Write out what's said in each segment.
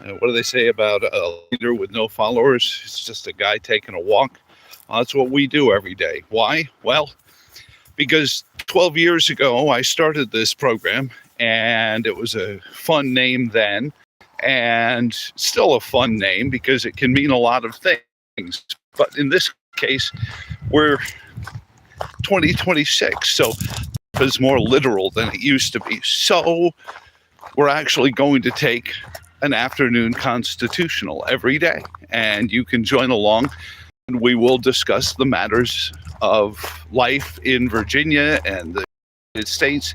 What do they say about a leader with no followers? It's just a guy taking a walk. That's what we do every day. Why? Well, because 12 years ago, I started this program, and it was a fun name then, and still a fun name because it can mean a lot of things. But in this case, we're 2026, so it's more literal than it used to be. So we're actually going to take an afternoon constitutional every day, and you can join along, and we will discuss the matters of life in Virginia and the United States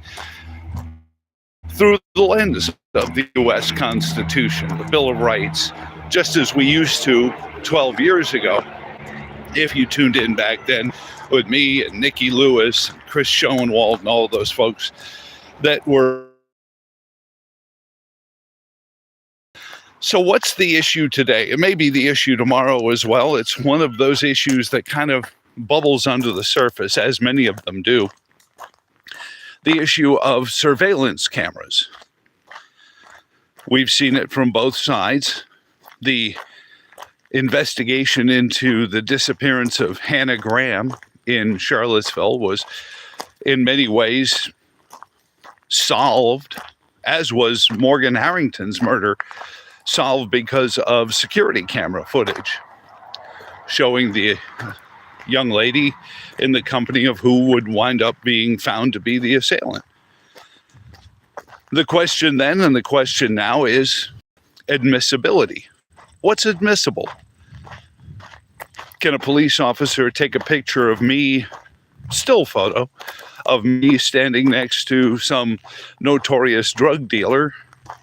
through the lens of the U.S. Constitution, the Bill of Rights, just as we used to 12 years ago. If you tuned in back then with me and Nikki Lewis, and Chris Schoenwald, and all those folks that were. So what's the issue today? It may be the issue tomorrow as well. It's one of those issues that kind of bubbles under the surface, as many of them do. The issue of surveillance cameras. We've seen it from both sides. The investigation into the disappearance of Hannah Graham in Charlottesville was in many ways solved, as was Morgan Harrington's murder, solved because of security camera footage showing the young lady in the company of who would wind up being found to be the assailant. The question then and the question now is admissibility. What's admissible? Can a police officer take a picture of me, still photo, of me standing next to some notorious drug dealer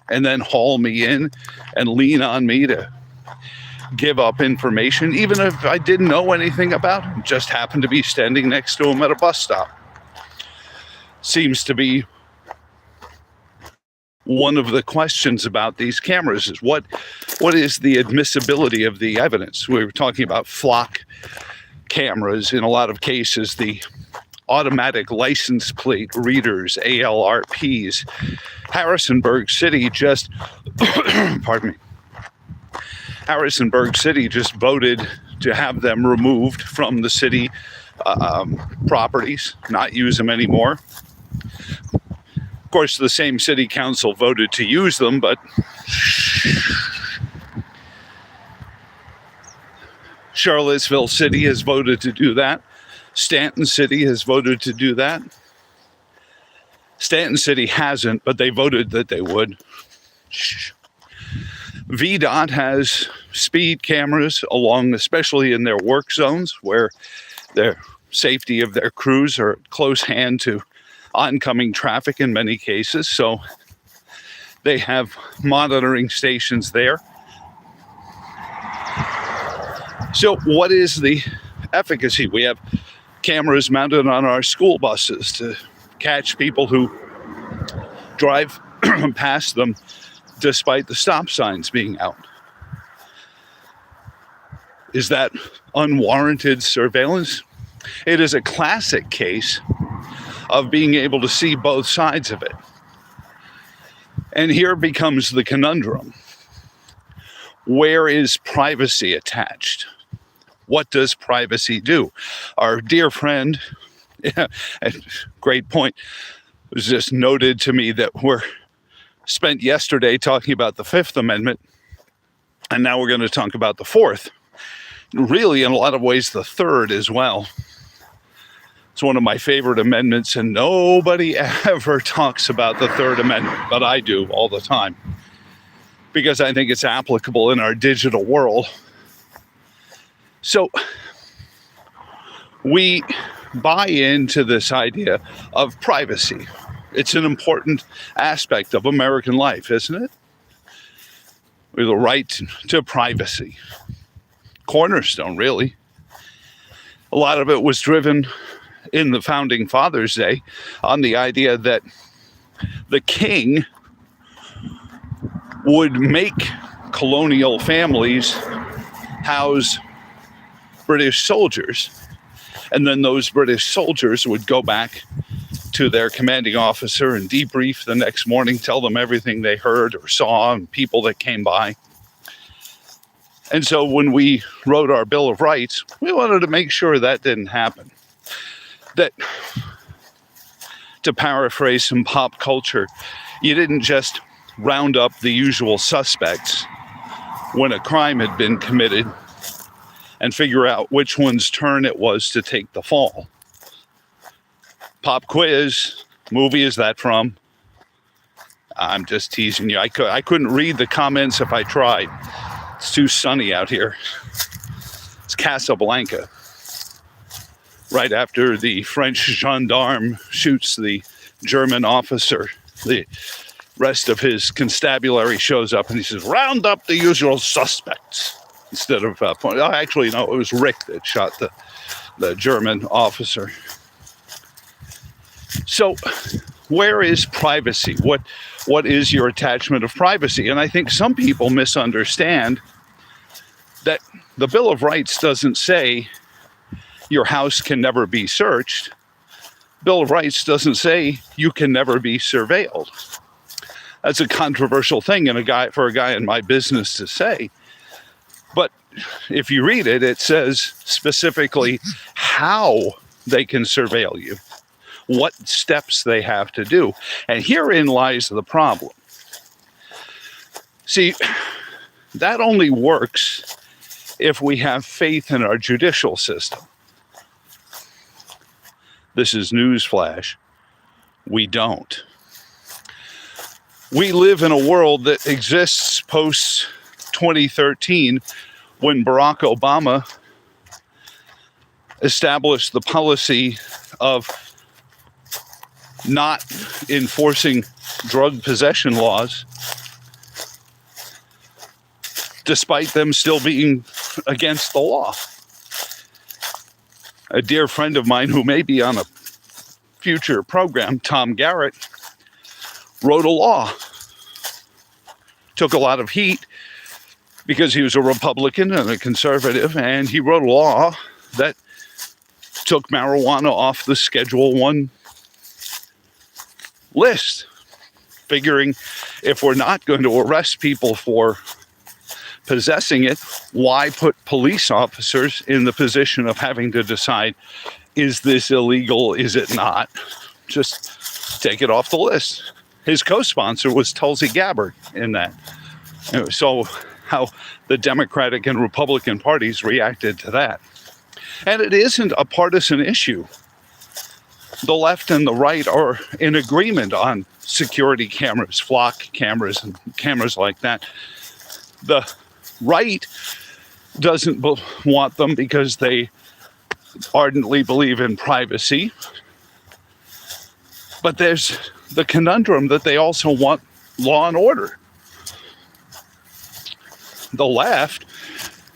and then haul me in and lean on me to give up information, even if I didn't know anything about him, just happened to be standing next to him at a bus stop? Seems to be one of the questions about these cameras is what is the admissibility of the evidence? We were talking about flock cameras. In a lot of cases, the automatic license plate readers, ALRPs. Harrisonburg City just, pardon me, Harrisonburg City just voted to have them removed from the city properties, not use them anymore. Of course, the same city council voted to use them, but Charlottesville City has voted to do that. Stanton City has voted to do that. Stanton City hasn't, but they voted that they would. VDOT has speed cameras along, especially in their work zones, where the safety of their crews are at close hand to oncoming traffic in many cases. So they have monitoring stations there. So what is the efficacy? We have cameras mounted on our school buses to catch people who drive past them despite the stop signs being out. Is that unwarranted surveillance? It is a classic case of being able to see both sides of it. And here becomes the conundrum. Where is privacy attached? What does privacy do? Our dear friend, great point, was just noted to me that we're spent yesterday talking about the Fifth Amendment, and now we're going to talk about the Fourth. Really, in a lot of ways, the Third as well. It's one of my favorite amendments, and nobody ever talks about the Third Amendment, but I do all the time, because I think it's applicable in our digital world. So we buy into this idea of privacy. It's an important aspect of American life, isn't it? We have the right to privacy. Cornerstone, really. A lot of it was driven in the Founding Fathers' day on the idea that the king would make colonial families house British soldiers, and then those British soldiers would go back to their commanding officer and debrief the next morning, tell them everything they heard or saw and people that came by. And so when we wrote our Bill of Rights, we wanted to make sure that didn't happen. That, to paraphrase some pop culture, you didn't just round up the usual suspects when a crime had been committed and figure out which one's turn it was to take the fall. Pop quiz, movie is that from? I'm just teasing you. I couldn't read the comments if I tried. It's too sunny out here. It's Casablanca. Right after the French gendarme shoots the German officer, the rest of his constabulary shows up and he says, round up the usual suspects. Instead of, actually, no, it was Rick that shot the German officer. So where is privacy? What is your attachment of privacy? And I think some people misunderstand that the Bill of Rights doesn't say your house can never be searched. Bill of Rights doesn't say you can never be surveilled. That's a controversial thing for a guy in my business to say. But if you read it, it says specifically how they can surveil you, what steps they have to do. And herein lies the problem. See, that only works if we have faith in our judicial system. This is newsflash. We don't. We live in a world that exists post 2013 when Barack Obama established the policy of not enforcing drug possession laws, despite them still being against the law. A dear friend of mine who may be on a future program, Tom Garrett, wrote a law. Took a lot of heat because he was a Republican and a conservative, and he wrote a law that took marijuana off the Schedule 1 list, figuring if we're not going to arrest people for possessing it, why put police officers in the position of having to decide, is this illegal, is it not? Just take it off the list. His co-sponsor was Tulsi Gabbard in that. So how the Democratic and Republican parties reacted to that. And it isn't a partisan issue. The left and the right are in agreement on security cameras, flock cameras, and cameras like that. The right doesn't want them because they ardently believe in privacy. But there's the conundrum that they also want law and order. The left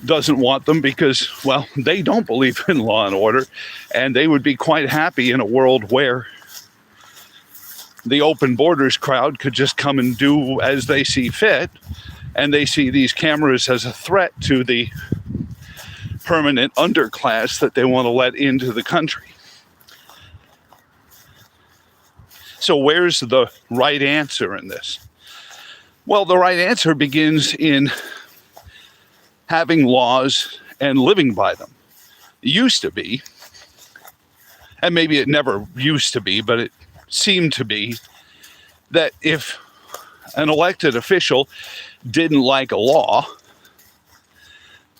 doesn't want them because, well, they don't believe in law and order, and they would be quite happy in a world where the open borders crowd could just come and do as they see fit, and they see these cameras as a threat to the permanent underclass that they want to let into the country. So where's the right answer in this? Well, the right answer begins in having laws and living by them. It used to be, and maybe it never used to be, but it seemed to be, that if an elected official didn't like a law,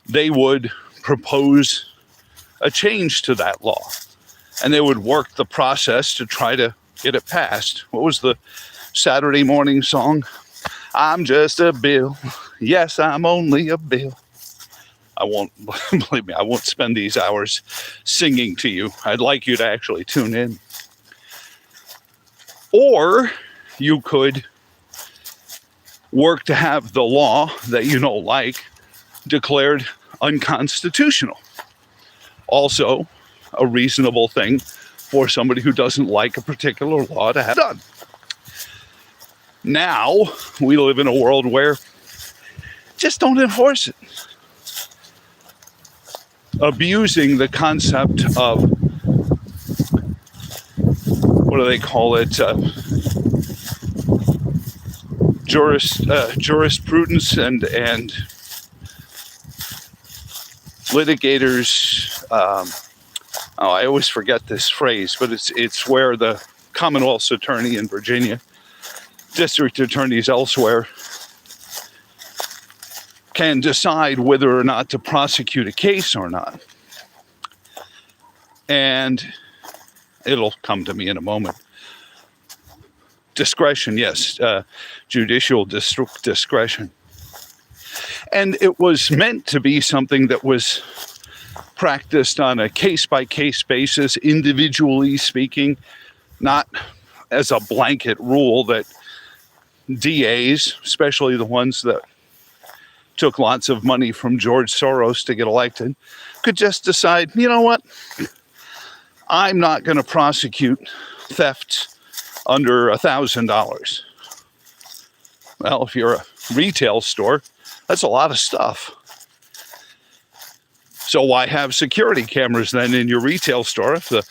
they would propose a change to that law. And they would work the process to try to get it passed. What was the Saturday morning song? I'm just a bill. Yes, I'm only a bill. I won't, believe me, I won't spend these hours singing to you. I'd like you to actually tune in. Or you could work to have the law that you don't like declared unconstitutional. Also, a reasonable thing for somebody who doesn't like a particular law to have done. Now, we live in a world where just don't enforce it. Abusing the concept of what do they call it? Jurisprudence and litigators. I always forget this phrase, but it's where the Commonwealth's attorney in Virginia, district attorneys elsewhere, can decide whether or not to prosecute a case or not. And it'll come to me in a moment. Discretion, yes, judicial discretion. And it was meant to be something that was practiced on a case-by-case basis, individually speaking, not as a blanket rule that DAs, especially the ones that took lots of money from George Soros to get elected, could just decide, you know what, I'm not going to prosecute theft under $1,000. Well, if you're a retail store, that's a lot of stuff. So why have security cameras then in your retail store if the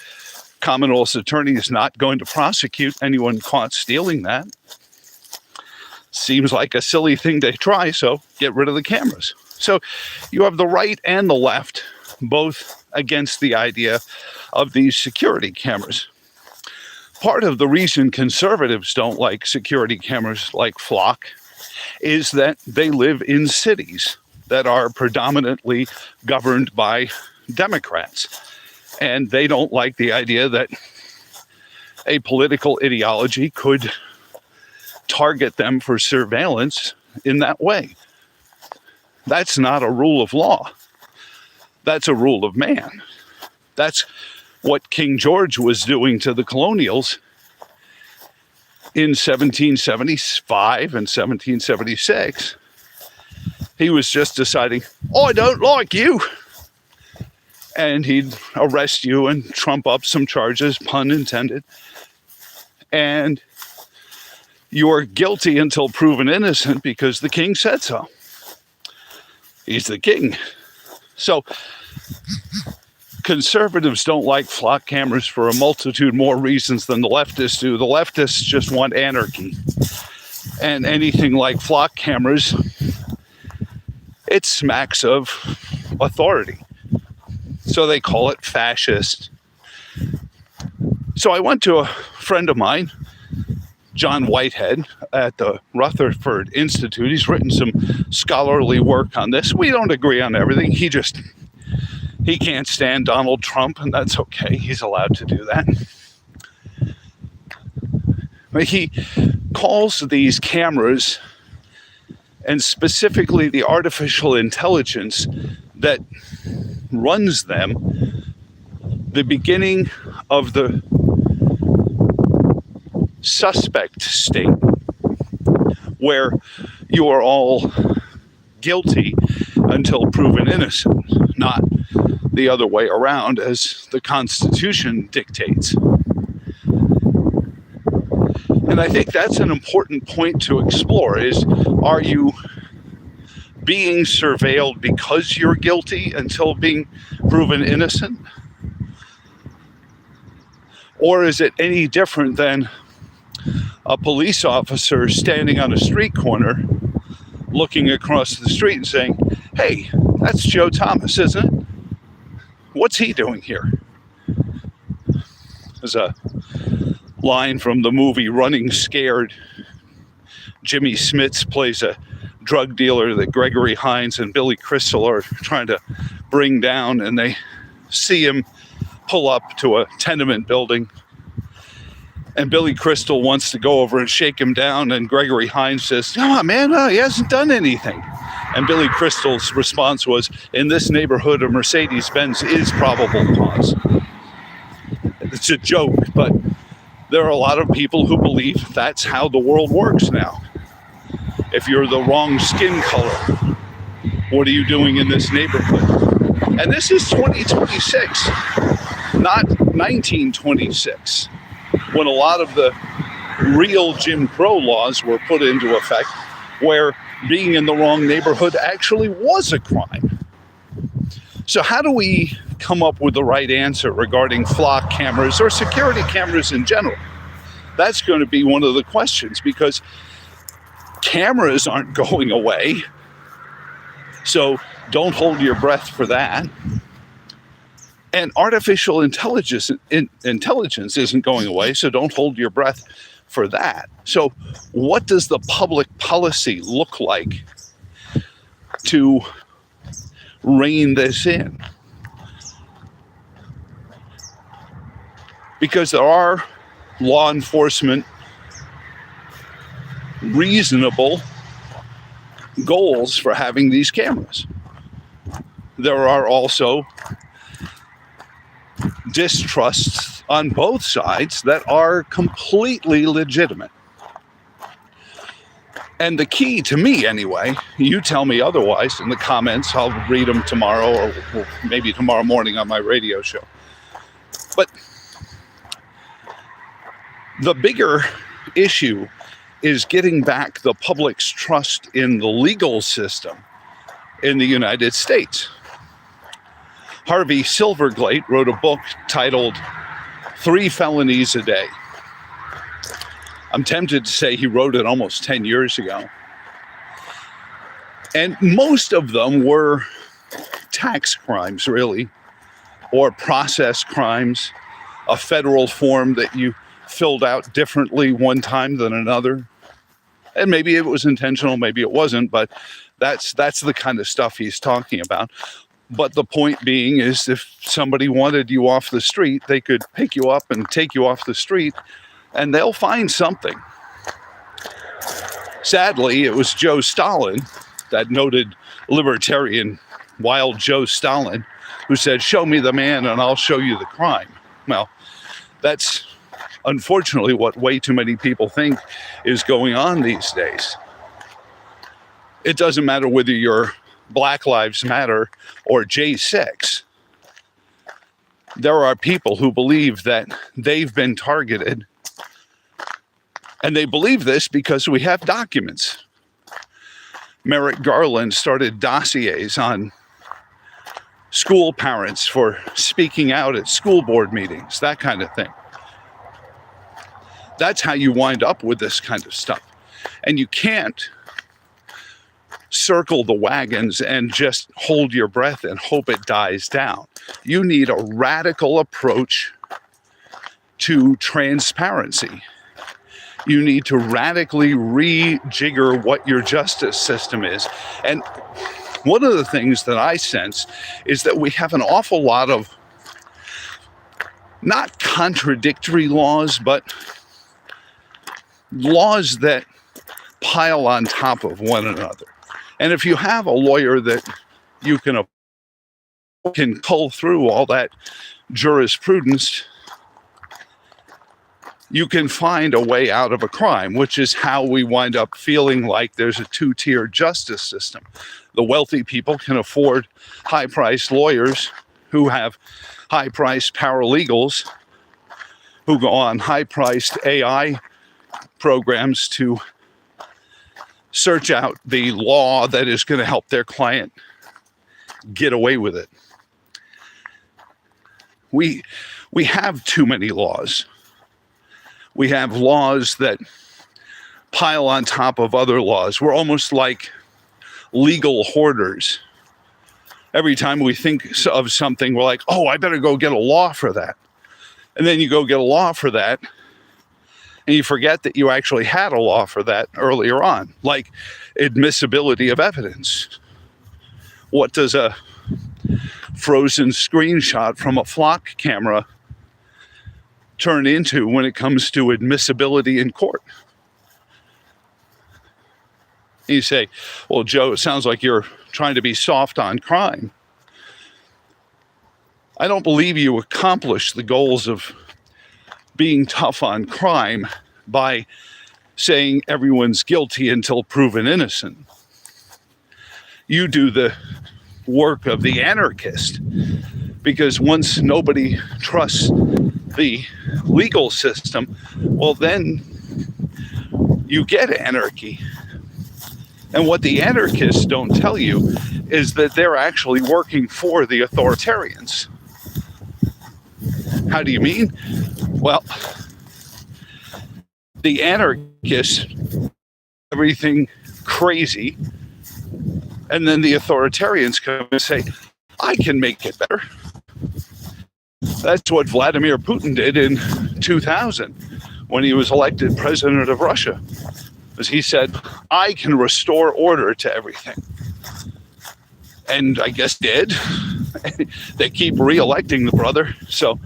Commonwealth's attorney is not going to prosecute anyone caught stealing that? Seems like a silly thing to try, so get rid of the cameras. So you have the right and the left both against the idea of these security cameras. Part of the reason conservatives don't like security cameras like Flock is that they live in cities that are predominantly governed by Democrats. And they don't like the idea that a political ideology could target them for surveillance in that way. That's not a rule of law. That's a rule of man. That's what King George was doing to the colonials in 1775 and 1776. He was just deciding, I don't like you. And he'd arrest you and trump up some charges, pun intended. And you're guilty until proven innocent because the king said so. He's the king. So conservatives don't like Flock cameras for a multitude more reasons than the leftists do. The leftists just want anarchy. And anything like Flock cameras, it smacks of authority. So they call it fascist. So I went to a friend of mine, John Whitehead, at the Rutherford Institute. He's written some scholarly work on this. We don't agree on everything. He can't stand Donald Trump, and that's okay. He's allowed to do that. But he calls these cameras, and specifically the artificial intelligence that runs them, the beginning of the suspect state, where you are all guilty until proven innocent, not the other way around as the Constitution dictates. And I think that's an important point to explore is, are you being surveilled because you're guilty until being proven innocent? Or is it any different than a police officer standing on a street corner looking across the street and saying, hey, that's Joe Thomas, isn't it? What's he doing here? There's a line from the movie Running Scared. Jimmy Smits plays a drug dealer that Gregory Hines and Billy Crystal are trying to bring down, and they see him pull up to a tenement building, and Billy Crystal wants to go over and shake him down, and Gregory Hines says, come on, man, he hasn't done anything. And Billy Crystal's response was, in this neighborhood, a Mercedes-Benz is probable cause. It's a joke, but there are a lot of people who believe that's how the world works now. If you're the wrong skin color, what are you doing in this neighborhood? And this is 2026, not 1926, when a lot of the real Jim Crow laws were put into effect, where being in the wrong neighborhood actually was a crime. So how do we come up with the right answer regarding flock cameras or security cameras in general? That's going to be one of the questions, because cameras aren't going away. So don't hold your breath for that. And artificial intelligence isn't going away, so don't hold your breath for that. So what does the public policy look like to rein this in? Because there are law enforcement reasonable goals for having these cameras. There are also distrusts on both sides that are completely legitimate. And the key to me, anyway, you tell me otherwise in the comments. I'll read them tomorrow, or maybe tomorrow morning on my radio show. But the bigger issue is getting back the public's trust in the legal system in the United States. Harvey Silverglate wrote a book titled 3 Felonies a Day. I'm tempted to say he wrote it almost 10 years ago. And most of them were tax crimes, really, or process crimes, a federal form that you filled out differently one time than another. And maybe it was intentional, maybe it wasn't, but that's the kind of stuff he's talking about. But the point being is, if somebody wanted you off the street, they could pick you up and take you off the street, and they'll find something. Sadly, it was Joe Stalin, that noted libertarian, wild Joe Stalin, who said, "Show me the man and I'll show you the crime." Well, that's unfortunately what way too many people think is going on these days. It doesn't matter whether you're Black Lives Matter or J6. There are people who believe that they've been targeted, and they believe this because we have documents. Merrick Garland started dossiers on school parents for speaking out at school board meetings, that kind of thing. That's how you wind up with this kind of stuff. And you can't circle the wagons and just hold your breath and hope it dies down. You need a radical approach to transparency. You need to radically rejigger what your justice system is. And one of the things that I sense is that we have an awful lot of not contradictory laws, but laws that pile on top of one another. And if you have a lawyer that you can cull through all that jurisprudence, you can find a way out of a crime, which is how we wind up feeling like there's a two-tier justice system. The wealthy people can afford high-priced lawyers who have high-priced paralegals who go on high-priced AI programs to search out the law that is going to help their client get away with it. We have too many laws. We have laws that pile on top of other laws. We're almost like legal hoarders. Every time we think of something, we're like, oh, I better go get a law for that. And then you go get a law for that, and you forget that you actually had a law for that earlier on, like admissibility of evidence. What does a frozen screenshot from a flock camera turn into when it comes to admissibility in court? And you say, well, Joe, it sounds like you're trying to be soft on crime. I don't believe you accomplish the goals of being tough on crime by saying everyone's guilty until proven innocent. You do the work of the anarchist, because once nobody trusts the legal system, well, then you get anarchy. And what the anarchists don't tell you is that they're actually working for the authoritarians. How do you mean? Well, the anarchists, everything crazy, and then the authoritarians come and say, I can make it better. That's what Vladimir Putin did in 2000 when he was elected president of Russia. As he said, I can restore order to everything. And I guess did. They keep re-electing the brother. So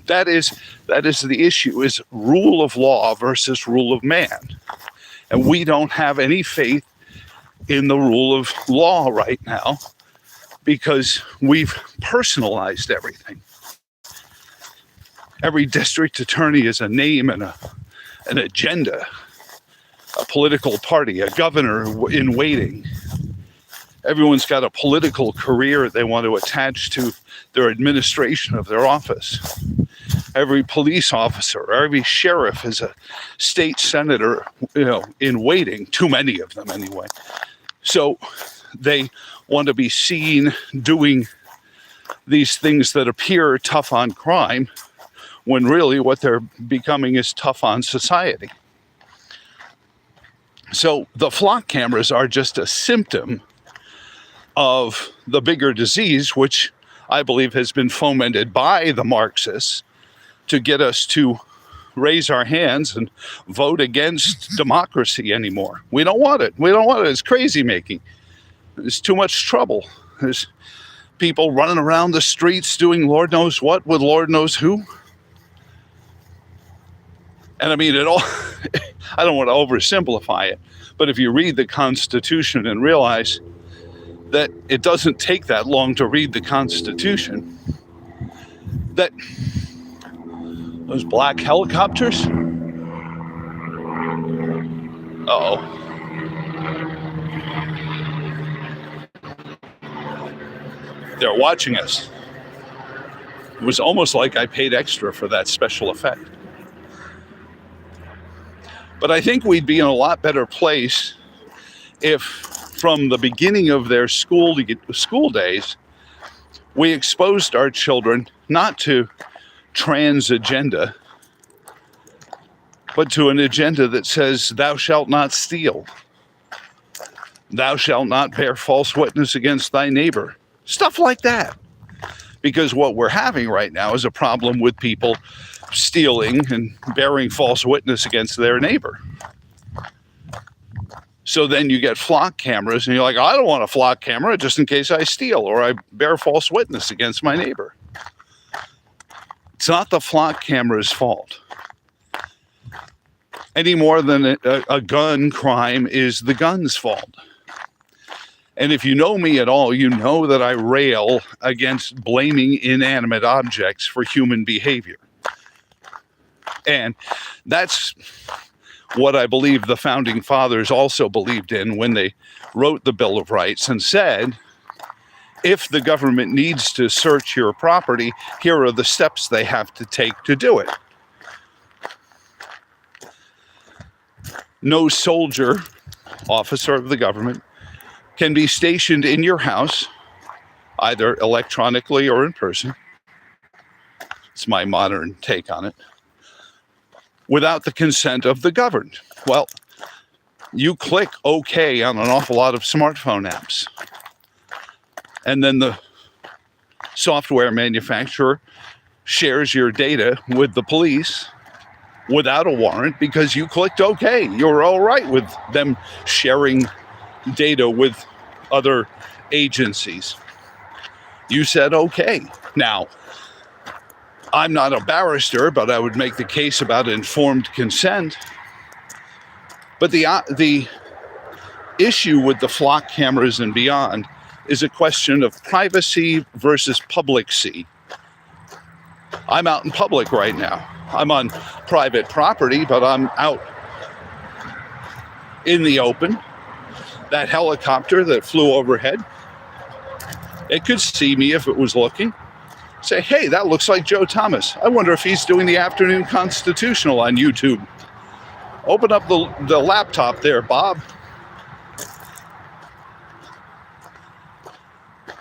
that is the issue, is rule of law versus rule of man. And we don't have any faith in the rule of law right now because we've personalized everything. Every district attorney is a name and an agenda, a political party, a governor in waiting. Everyone's got a political career they want to attach to their administration of their office. Every police officer, every sheriff is a state senator, in waiting. Too many of them anyway. So they want to be seen doing these things that appear tough on crime, when really what they're becoming is tough on society. So the flock cameras are just a symptom of the bigger disease, which I believe has been fomented by the Marxists to get us to raise our hands and vote against democracy anymore. We don't want it. We don't want it. It's crazy making. There's too much trouble. There's people running around the streets doing Lord knows what with Lord knows who. And I mean, I don't want to oversimplify it, but if you read the Constitution and realize that it doesn't take that long to read the Constitution, that those black helicopters? Uh-oh. They're watching us. It was almost like I paid extra for that special effect. But I think we'd be in a lot better place if, from the beginning of their school days, we exposed our children not to trans agenda, but to an agenda that says, thou shalt not steal. Thou shalt not bear false witness against thy neighbor. Stuff like that. Because what we're having right now is a problem with people stealing and bearing false witness against their neighbor. So then you get flock cameras and you're like, I don't want a flock camera just in case I steal or I bear false witness against my neighbor. It's not the flock camera's fault. Any more than a gun crime is the gun's fault. And if you know me at all, you know that I rail against blaming inanimate objects for human behavior. And that's what I believe the founding fathers also believed in when they wrote the Bill of Rights and said, if the government needs to search your property, here are the steps they have to take to do it. No soldier, officer of the government, can be stationed in your house, either electronically or in person. It's my modern take on it. Without the consent of the governed. Well, you click OK on an awful lot of smartphone apps. And then the software manufacturer shares your data with the police without a warrant because you clicked OK. You're all right with them sharing data with other agencies. You said OK. Now, I'm not a barrister, but I would make the case about informed consent. But the issue with the flock cameras and beyond is a question of privacy versus publicity. I'm out in public right now. I'm on private property, but I'm out in the open. That helicopter that flew overhead, it could see me if it was looking. Say, hey, that looks like Joe Thomas. I wonder if he's doing the afternoon constitutional on YouTube. Open up the laptop there, Bob.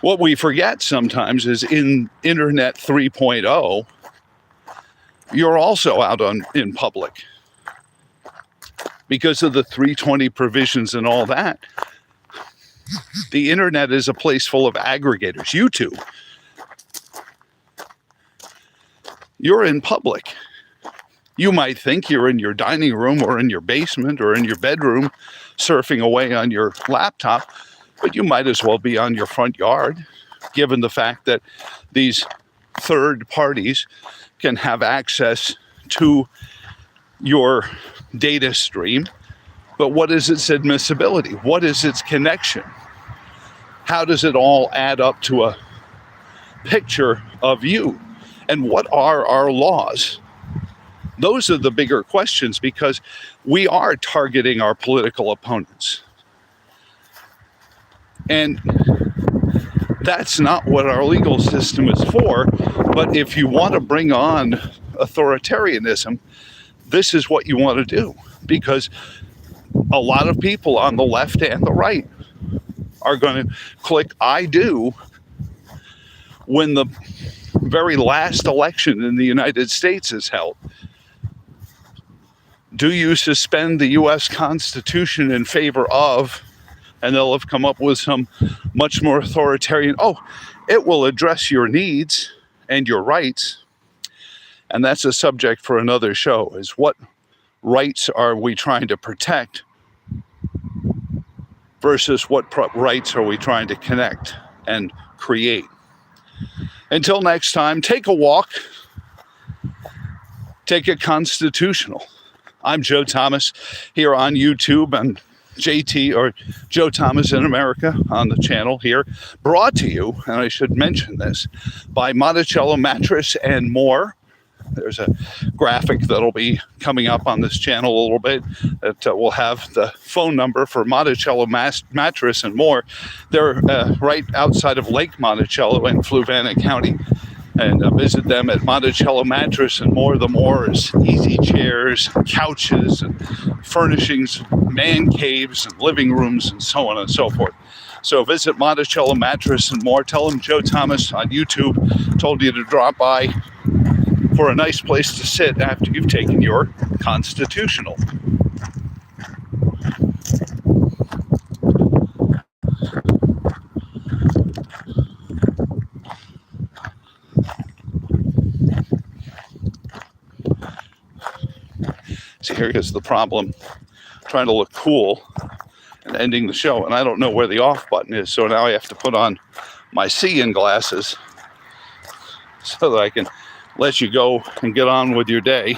What we forget sometimes is in Internet 3.0, you're also out in public. Because of the 320 provisions and all that, the internet is a place full of aggregators. YouTube, you're in public. You might think you're in your dining room or in your basement or in your bedroom surfing away on your laptop, but you might as well be on your front yard, given the fact that these third parties can have access to your data stream. But what is its admissibility? What is its connection? How does it all add up to a picture of you? And what are our laws? Those are the bigger questions, because we are targeting our political opponents. And that's not what our legal system is for. But if you want to bring on authoritarianism, this is what you want to do, because a lot of people on the left and the right are going to click I do when the very last election in the United States is held. Do you suspend the U.S. Constitution in favor of, and they'll have come up with some much more authoritarian, it will address your needs and your rights. And that's a subject for another show, is what rights are we trying to protect versus what rights are we trying to connect and create. Until next time, take a walk, take it constitutional. I'm Joe Thomas here on YouTube, and JT, or Joe Thomas in America, on the channel here, brought to you, and I should mention this, by Monticello Mattress and More. There's a graphic that'll be coming up on this channel a little bit that will have the phone number for Monticello Mattress and More. They're right outside of Lake Monticello in Fluvanna County. And visit them at Monticello Mattress and More. The More is easy chairs, couches, and furnishings, man caves, and living rooms, and so on and so forth. So visit Monticello Mattress and More. Tell them Joe Thomas on YouTube told you to drop by for a nice place to sit after you've taken your constitutional. See, here is the problem, trying to look cool and ending the show, and I don't know where the off button is, so now I have to put on my seeing glasses so that I can let you go and get on with your day.